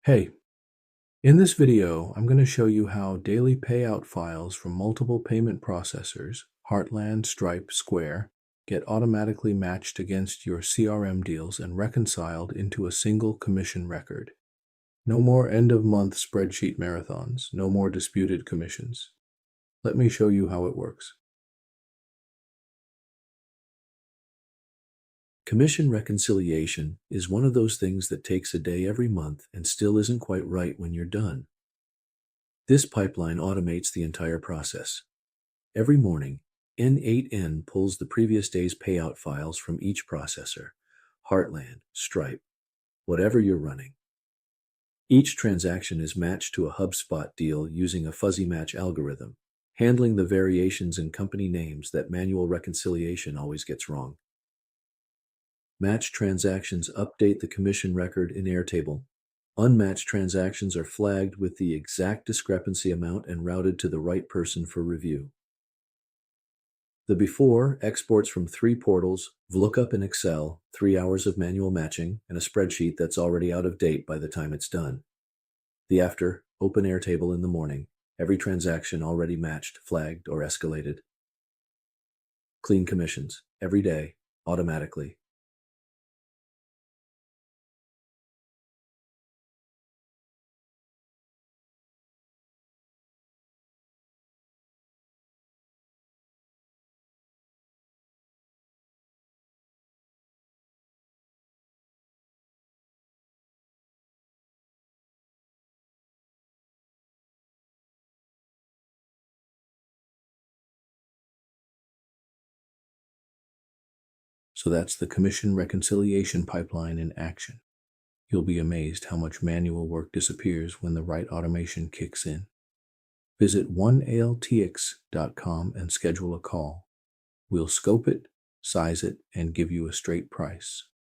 Hey, in this video, I'm going to show you how daily payout files from multiple payment processors, Heartland, Stripe, Square, get automatically matched against your CRM deals and reconciled into a single commission record. No more end-of-month spreadsheet marathons, no more disputed commissions. Let me show you how it works. Commission reconciliation is one of those things that takes a day every month and still isn't quite right when you're done. This pipeline automates the entire process. Every morning, N8N pulls the previous day's payout files from each processor, Heartland, Stripe, whatever you're running. Each transaction is matched to a HubSpot deal using a fuzzy match algorithm, handling the variations in company names that manual reconciliation always gets wrong. Matched transactions update the commission record in Airtable. Unmatched transactions are flagged with the exact discrepancy amount and routed to the right person for review. The before exports from 3 portals, VLOOKUP in Excel, 3 hours of manual matching, and a spreadsheet that's already out of date by the time it's done. The after, open Airtable in the morning, every transaction already matched, flagged, or escalated. Clean commissions, every day, automatically. So that's the commission reconciliation pipeline in action. You'll be amazed how much manual work disappears when the right automation kicks in. Visit 1altx.com and schedule a call. We'll scope it, size it, and give you a straight price.